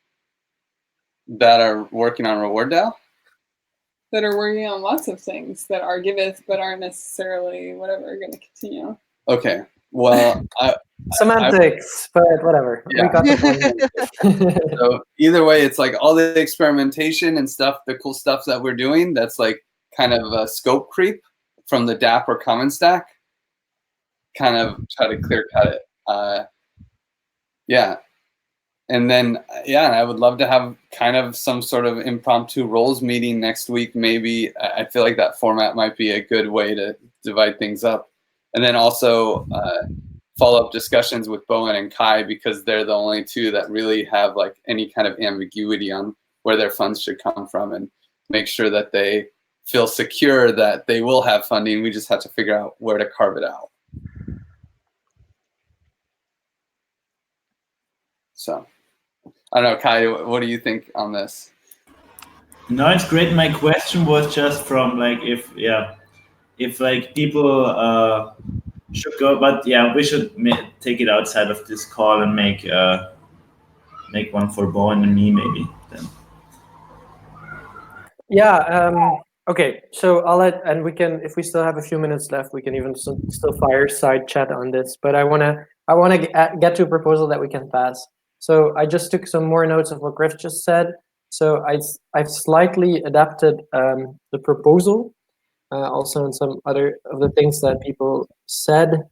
That are working on Reward DAO? That are working on lots of things that are Giveth but aren't necessarily going to continue. Okay. Well, semantics, but whatever. Yeah. We got the point. So either way, it's all the experimentation and stuff, the cool stuff that we're doing, that's kind of a scope creep from the DAP or Common Stack. Kind of try to clear cut it. Yeah. And then, I would love to have kind of some sort of impromptu roles meeting next week. Maybe I feel like that format might be a good way to divide things up. And then also follow-up discussions with Bowen and Kai, because they're the only two that really have any kind of ambiguity on where their funds should come from, and make sure that they feel secure that they will have funding. We just have to figure out where to carve it out. So, I don't know, Kai, what do you think on this? No, it's great. My question was just from if people should go, but we should take it outside of this call and make one for Bowen and me maybe then. Yeah. Okay. So I'll and we can, if we still have a few minutes left, we can even still fireside chat on this. But I wanna get to a proposal that we can pass. So I just took some more notes of what Griff just said. So I've slightly adapted the proposal, also in some other of the things that people said.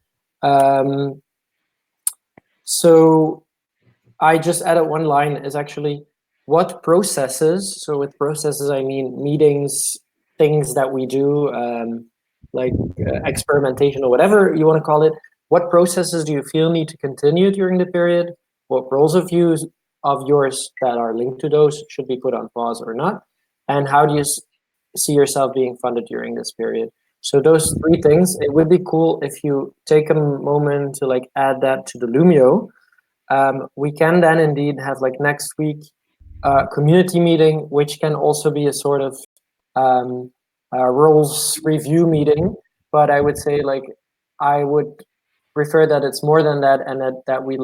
So I just added one line, is actually what processes, so with processes I mean meetings, things that we do, experimentation or whatever you want to call it, what processes do you feel need to continue during the period? What roles of yours that are linked to those should be put on pause or not? And how do you see yourself being funded during this period? So those three things, it would be cool if you take a moment to add that to the Lumio. We can then indeed have next week a community meeting, which can also be a sort of roles review meeting. But I would say I would prefer that it's more than that, and that we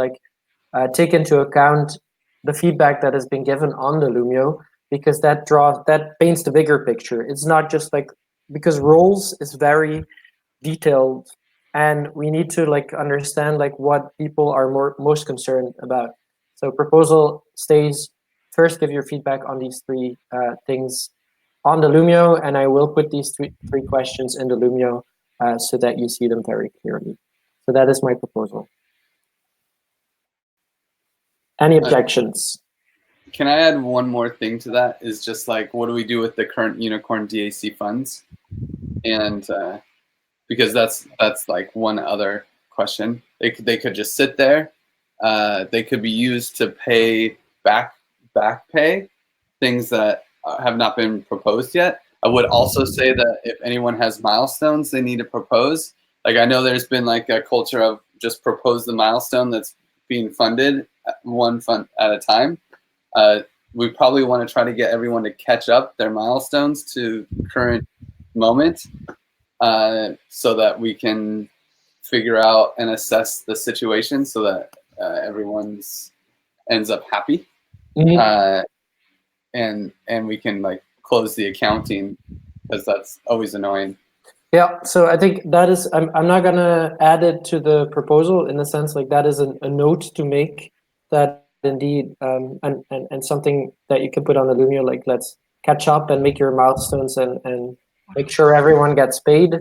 take into account the feedback that has been given on the Lumio, because that paints the bigger picture. It's not just because roles is very detailed, and we need to understand what people are most concerned about. So proposal stays, first give your feedback on these three things on the Lumio, and I will put these three questions in the Lumio so that you see them very clearly. So that is my proposal. Any objections? Can I add one more thing to that? Is just like, what do we do with the current Unicorn DAC funds? And because that's like one other question. They could just sit there. They could be used to pay back pay things that have not been proposed yet. I would also say that if anyone has milestones they need to propose, like I know there's been like a culture of just propose the milestone that's being funded one fund at a time. We probably want to try to get everyone to catch up their milestones to current moment, so that we can figure out and assess the situation so that everyone's ends up happy. And we can like close the accounting, because that's always annoying. Yeah, so I think that is, I'm not gonna add it to the proposal in the sense like that is a note to make, that indeed, and something that you can put on the Lumio, like let's catch up and make your milestones and make sure everyone gets paid.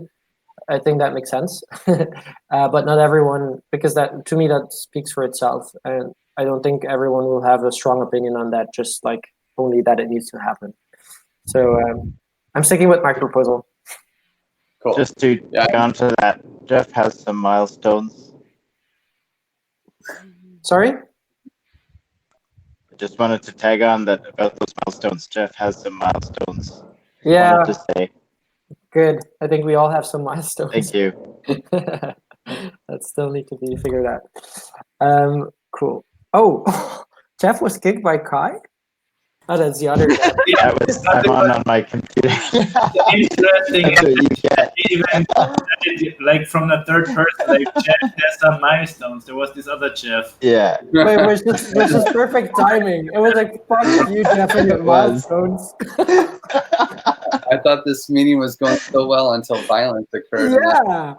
I think that makes sense. But not everyone, because that, to me, that speaks for itself. And I don't think everyone will have a strong opinion on that, just like only that it needs to happen. So I'm sticking with my proposal. Cool. Just to tag on to that, Jeff has some milestones. Sorry? I just wanted to tag on that about those milestones. Jeff has some milestones. Yeah. Wanted to say. Good. I think we all have some milestones. Thank you. That still need to be figured out. Cool. Oh, Jeff was kicked by Kai? Oh, that's the other Jeff. That was I'm on my computer. Interesting. That's what you get. Even like from the third person, like Jeff has some milestones. There was this other Jeff. Yeah. Wait, which is perfect timing. It was like, fuck you, Jeff, and your milestones. I thought this meeting was going so well until violence occurred. Yeah.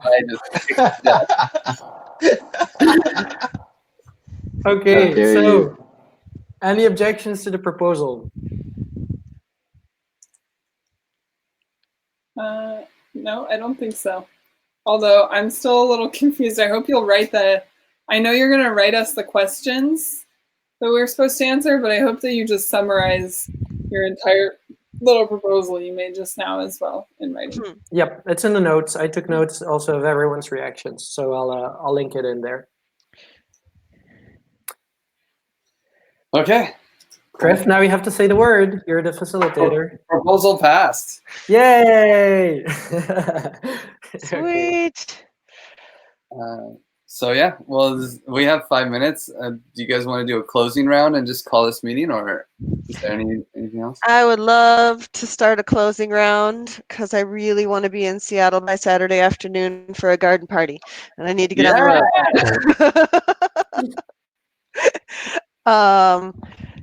Okay, so any objections to the proposal? No, I don't think so. Although I'm still a little confused. I hope you'll write I know you're going to write us the questions that we're supposed to answer, but I hope that you just summarize your entire little proposal you made just now as well in writing. Yep, it's in the notes. I took notes also of everyone's reactions, so I'll link it in there. Okay. Griff, now you have to say the word. You're the facilitator. Proposal passed. Yay! Sweet. So yeah, well, we have 5 minutes. Do you guys want to do a closing round and just call this meeting, or is there anything else? I would love to start a closing round because I really want to be in Seattle by Saturday afternoon for a garden party, and I need to get on the road.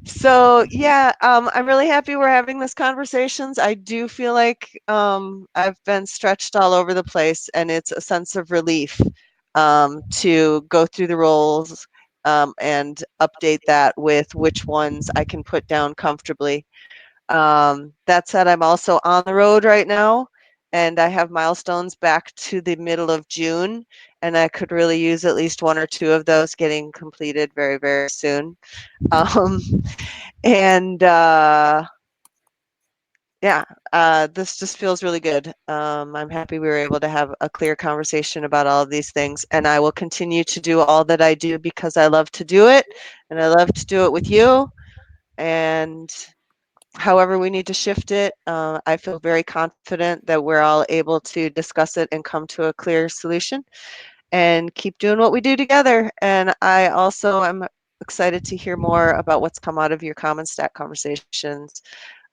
So yeah, I'm really happy we're having these conversations. I do feel like I've been stretched all over the place, and it's a sense of relief to go through the roles and update that with which ones I can put down comfortably. That said, I'm also on the road right now, and I have milestones back to the middle of June, and I could really use at least 1 or 2 of those getting completed very, very soon. This just feels really good. I'm happy we were able to have a clear conversation about all of these things, and I will continue to do all that I do because I love to do it, and I love to do it with you. And however we need to shift it, I feel very confident that we're all able to discuss it and come to a clear solution and keep doing what we do together. And I also am excited to hear more about what's come out of your Common Stack conversations.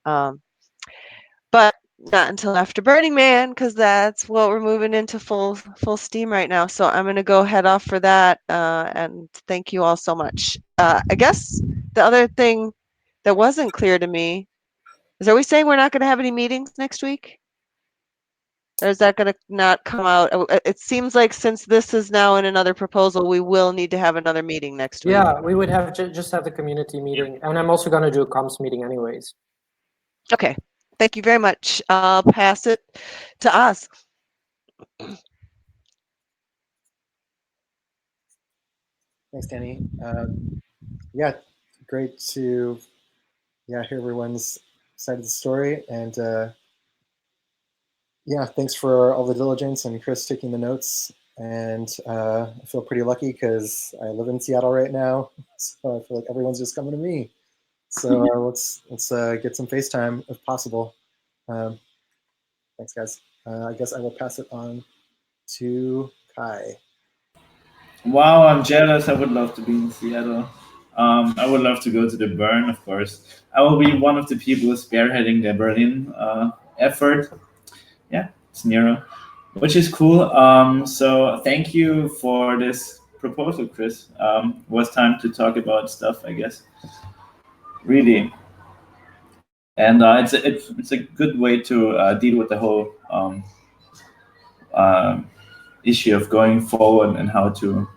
But not until after Burning Man, because that's what we're moving into full steam right now. So I'm going to go head off for that. And thank you all so much. I guess the other thing that wasn't clear to me is, are we saying we're not going to have any meetings next week? Or is that going to not come out? It seems like since this is now in another proposal, we will need to have another meeting next week. Yeah, we would have just have the community meeting. And I'm also going to do a comms meeting anyways. Okay. Thank you very much. I'll pass it to Oz. Thanks, Danny. Yeah, great to hear everyone's side of the story, and thanks for all the diligence and Chris taking the notes. And I feel pretty lucky because I live in Seattle right now, so I feel like everyone's just coming to me. So let's get some FaceTime if possible. Thanks, guys. I guess I will pass it on to Kai. Wow, I'm jealous. I would love to be in Seattle. I would love to go to the Burn, of course. I will be one of the people spearheading the Berlin effort. Yeah, it's Nero, which is cool. So thank you for this proposal, Chris. It was time to talk about stuff, I guess. Really. And it's a good way to deal with the whole issue of going forward and how to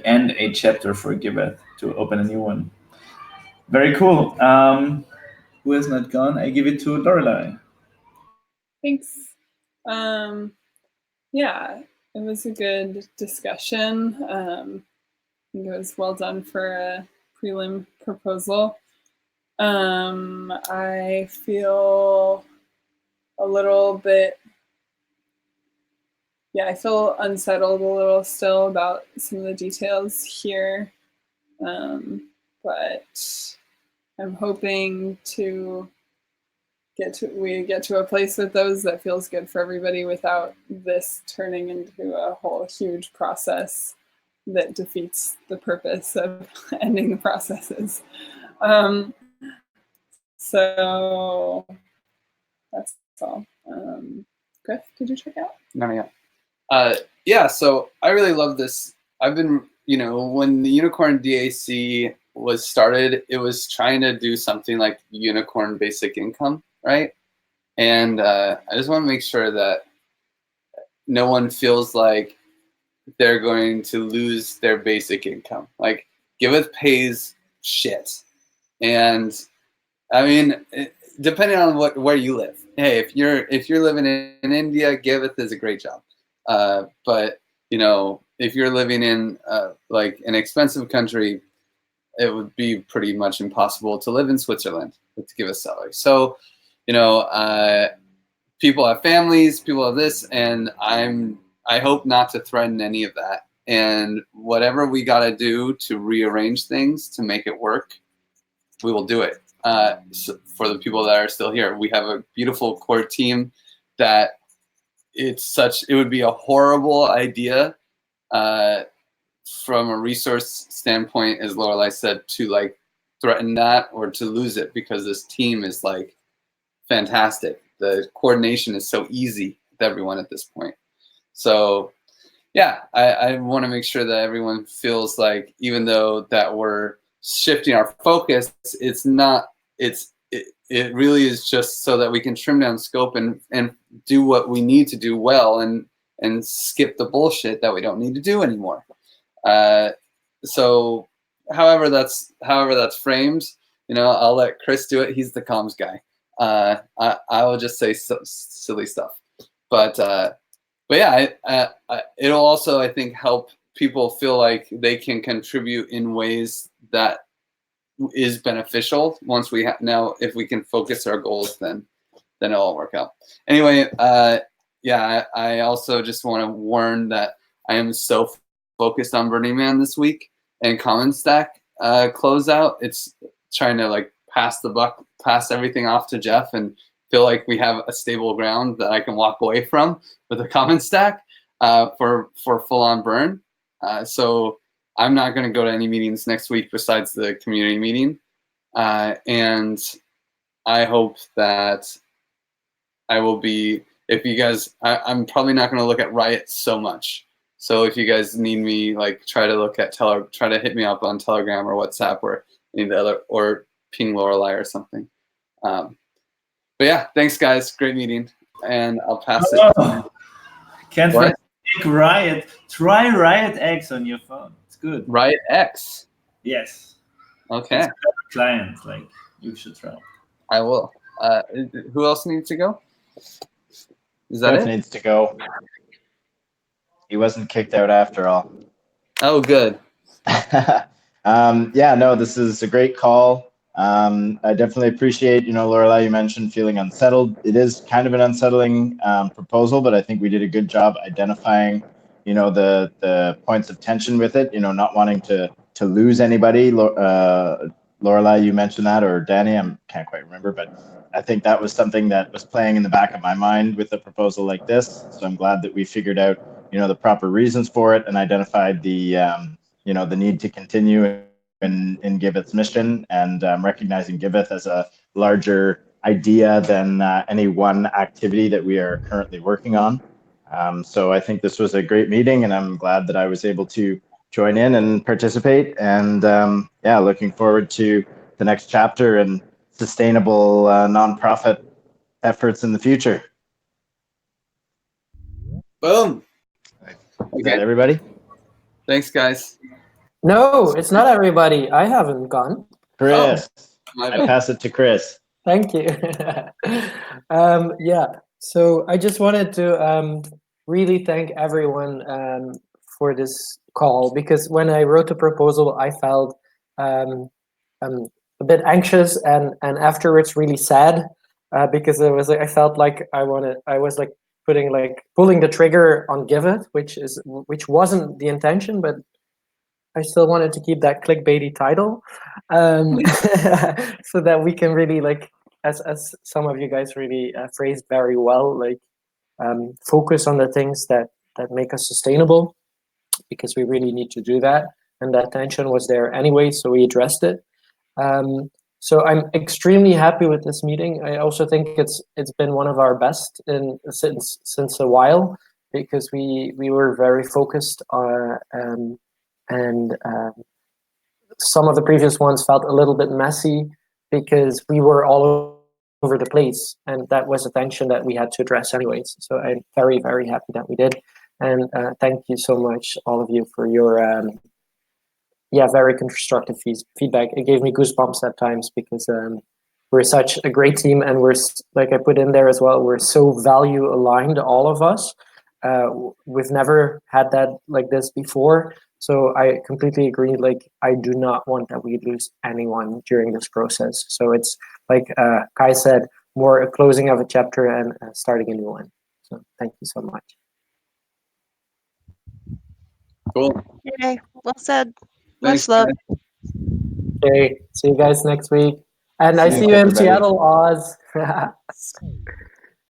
end a chapter for Giveth to open a new one. Very cool. Who has not gone? I give it to Lorelai. Thanks. Yeah, it was a good discussion. I think it was well done for a prelim proposal. I feel a little bit, I feel unsettled a little still about some of the details here. But I'm hoping to get to a place with those that feels good for everybody without this turning into a whole huge process that defeats the purpose of ending the processes. So that's all. Griff, did you check out? No, yeah. So I really love this. I've been, when the Unicorn DAC was started, it was trying to do something like Unicorn Basic Income, right? And I just want to make sure that no one feels like they're going to lose their basic income. Like, Giveth pays shit. And I mean, depending on where you live. Hey, if you're living in India, Giveth is a great job. But if you're living in like an expensive country, it would be pretty much impossible to live in Switzerland with Giveth salary. So, people have families, people have this, and I hope not to threaten any of that. And whatever we got to do to rearrange things to make it work, we will do it. So for the people that are still here, we have a beautiful core team that it would be a horrible idea from a resource standpoint, as Lorelai said, to threaten that or to lose it, because this team is fantastic. The coordination is so easy with everyone at this point. So I want to make sure that everyone feels like, even though that we're shifting our focus, it really is just so that we can trim down scope and do what we need to do well and skip the bullshit that we don't need to do anymore. So however that's framed, I'll let Chris do it. He's the comms guy. I will just say silly stuff, but it'll also, I think, help people feel like they can contribute in ways that is beneficial. Once we now, if we can focus our goals, then it'll all work out. Anyway, I also just want to warn that I am so focused on Burning Man this week and Common Stack closeout. It's trying to pass the buck, pass everything off to Jeff, and feel like we have a stable ground that I can walk away from with a Common Stack for full-on burn. So I'm not going to go to any meetings next week besides the community meeting. And I hope that I will be, if you guys, I'm probably not going to look at Riot so much. So if you guys need me, try to hit me up on Telegram or WhatsApp or any of the other, or ping Lorelai or something. But yeah, thanks guys. Great meeting. And I'll pass it. Can't take Riot. Try Riot X on your phone. It's good. Riot X? Yes. Okay. It's a client, you should try. I will. Who else needs to go? Is that Griff it? needs to go. He wasn't kicked out after all. Oh, good. Yeah, no, this is a great call. I definitely appreciate, Lorelai, you mentioned feeling unsettled. It is kind of an unsettling proposal, but I think we did a good job identifying, the points of tension with it. Not wanting to lose anybody. Lorelai, you mentioned that, or Danny, I can't quite remember, but I think that was something that was playing in the back of my mind with a proposal like this. So I'm glad that we figured out, the proper reasons for it and identified the the need to continue in Giveth's mission, and recognizing Giveth as a larger idea than any one activity that we are currently working on. So I think this was a great meeting, and I'm glad that I was able to join in and participate. And yeah, looking forward to the next chapter and sustainable nonprofit efforts in the future. Boom. Is that everybody? Thanks, guys. No, it's not everybody. I haven't gone. Chris, My I bad. pass it to Chris. Thank you. Yeah, so I just wanted to really thank everyone for this call, because when I wrote the proposal, I felt a bit anxious and afterwards really sad, because it was I felt like I was like pulling the trigger on Giveth, which wasn't the intention, but I still wanted to keep that clickbaity title, so that we can really, like, as some of you guys really phrased very well, like focus on the things that make us sustainable, because we really need to do that, and that tension was there anyway, so we addressed it. So I'm extremely happy with this meeting. I also think it's been one of our best since a while, because we were very focused on and some of the previous ones felt a little bit messy because we were all over the place, and that was a tension that we had to address anyways. So I'm very, very happy that we did, and thank you so much, all of you, for your very constructive feedback. It gave me goosebumps at times, because we're such a great team, and we're, like I put in there as well, we're so value aligned, all of us. We've never had that like this before. So I completely agree. Like, I do not want that we lose anyone during this process. So it's like Kai said, more a closing of a chapter and starting a new one. So thank you so much. Cool. Yay. Well said. Thanks, Much love. guys. Okay, see you guys next week. And I See see you, you in everybody. Seattle, Oz.